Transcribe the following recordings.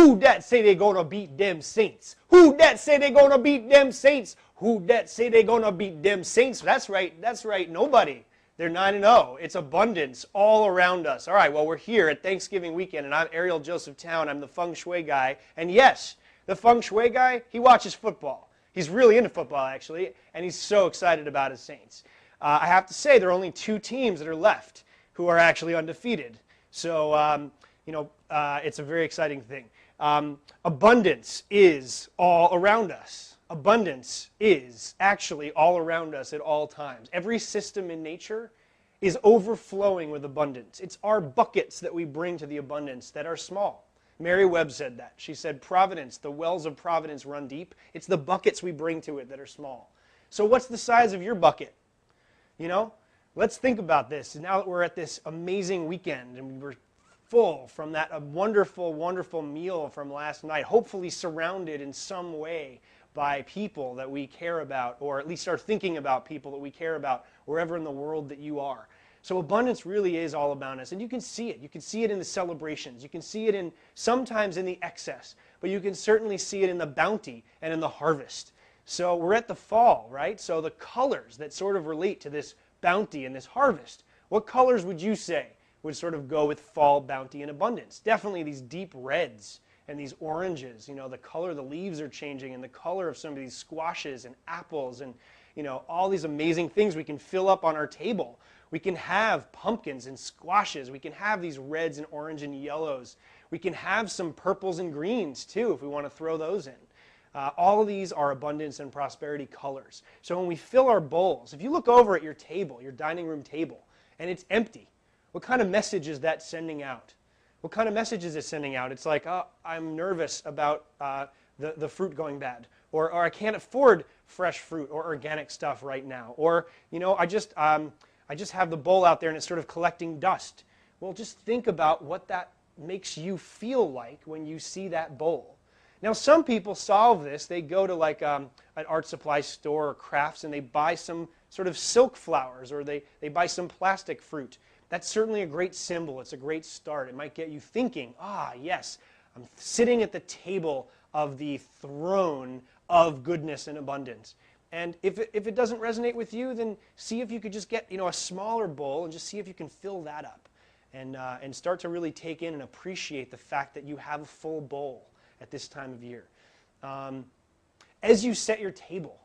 Who that say they gonna beat them Saints? Who that say they gonna beat them Saints? Who that say they gonna beat them Saints? That's right, nobody. They're 9-0. It's abundance all around us. All right, well, we're here at Thanksgiving weekend, and I'm Ariel Joseph Towne. I'm the Feng Shui guy. And yes, the Feng Shui guy, he watches football. He's really into football, actually, and he's so excited about his Saints. I have to say, there are only 2 teams that are left who are actually undefeated. So, it's a very exciting thing. Abundance is all around us. Abundance is actually all around us at all times. Every system in nature is overflowing with abundance. It's our buckets that we bring to the abundance that are small. Mary Webb said that. She said, Providence, the wells of Providence run deep. It's the buckets we bring to it that are small. So what's the size of your bucket? You know, let's think about this. Now that we're at this amazing weekend and we're full from that wonderful, wonderful meal from last night, hopefully surrounded in some way by people that we care about, or at least are thinking about people that we care about wherever in the world that you are. So abundance really is all about us, and you can see it. You can see it in the celebrations. You can see it sometimes in the excess, but you can certainly see it in the bounty and in the harvest. So we're at the fall, right? So the colors that sort of relate to this bounty and this harvest, what colors would you say would sort of go with fall, bounty, and abundance? Definitely these deep reds and these oranges. You know, the color of the leaves are changing, and the color of some of these squashes and apples and, all these amazing things we can fill up on our table. We can have pumpkins and squashes. We can have these reds and orange and yellows. We can have some purples and greens too if we want to throw those in. All of these are abundance and prosperity colors. So when we fill our bowls, if you look over at your table, your dining room table, and it's empty, what kind of message is that sending out? What kind of message is it sending out? It's like, oh, I'm nervous about the fruit going bad, or I can't afford fresh fruit or organic stuff right now, or I just have the bowl out there and it's sort of collecting dust. Well, just think about what that makes you feel like when you see that bowl. Now, some people solve this. They go to like an art supply store or crafts and they buy some sort of silk flowers, or they buy some plastic fruit. That's certainly a great symbol. It's a great start. It might get you thinking, yes, I'm sitting at the table of the throne of goodness and abundance. And if it doesn't resonate with you, then see if you could just get a smaller bowl and just see if you can fill that up and start to really take in and appreciate the fact that you have a full bowl at this time of year. As you set your table,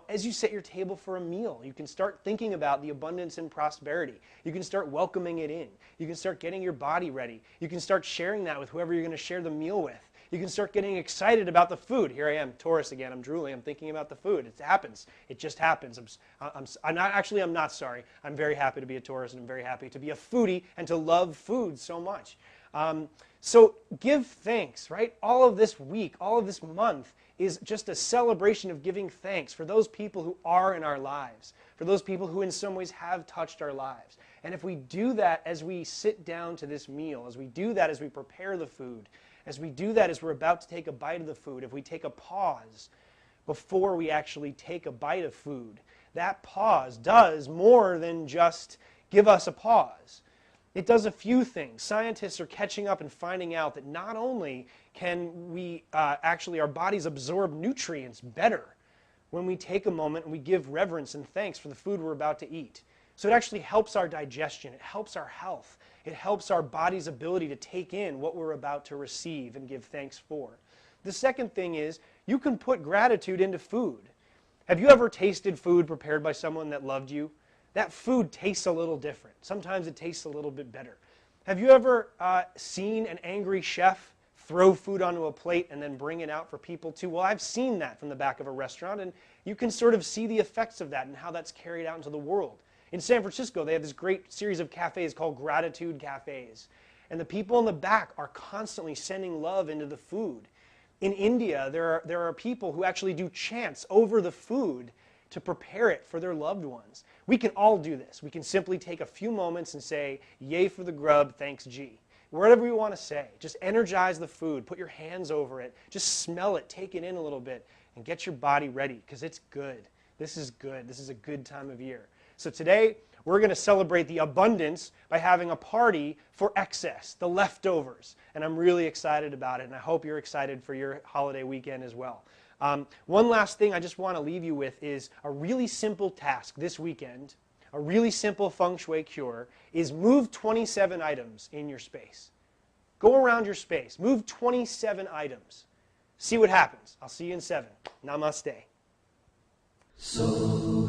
as you set your table for a meal, you can start thinking about the abundance and prosperity. You can start welcoming it in. You can start getting your body ready. You can start sharing that with whoever you're going to share the meal with. You can start getting excited about the food. Here I am, Taurus again. I'm drooling. I'm thinking about the food. It happens. It just happens. I'm not sorry. I'm very happy to be a Taurus, and I'm very happy to be a foodie and to love food so much. So give thanks, right? All of this week, all of this month is just a celebration of giving thanks for those people who are in our lives, for those people who in some ways have touched our lives. And if we do that as we sit down to this meal, as we do that as we prepare the food, as we do that as we're about to take a bite of the food, if we take a pause before we actually take a bite of food, that pause does more than just give us a pause. It does a few things. Scientists are catching up and finding out that not only can we our bodies absorb nutrients better when we take a moment and we give reverence and thanks for the food we're about to eat. So it actually helps our digestion. It helps our health. It helps our body's ability to take in what we're about to receive and give thanks for. The second thing is you can put gratitude into food. Have you ever tasted food prepared by someone that loved you? That food tastes a little different. Sometimes it tastes a little bit better. Have you ever seen an angry chef throw food onto a plate and then bring it out for people too? Well, I've seen that from the back of a restaurant, and you can sort of see the effects of that and how that's carried out into the world. In San Francisco, they have this great series of cafes called Gratitude Cafes. And the people in the back are constantly sending love into the food. In India, there are people who actually do chants over the food to prepare it for their loved ones. We can all do this. We can simply take a few moments and say, yay for the grub, thanks G. Whatever we want to say. Just energize the food. Put your hands over it. Just smell it. Take it in a little bit. And get your body ready, because it's good. This is good. This is a good time of year. So today, We're going to celebrate the abundance by having a party for excess, the leftovers. And I'm really excited about it, and I hope you're excited for your holiday weekend as well. One last thing I just want to leave you with is a really simple task this weekend, a really simple Feng Shui cure, is move 27 items in your space. Go around your space. Move 27 items. See what happens. I'll see you in 7. Namaste. So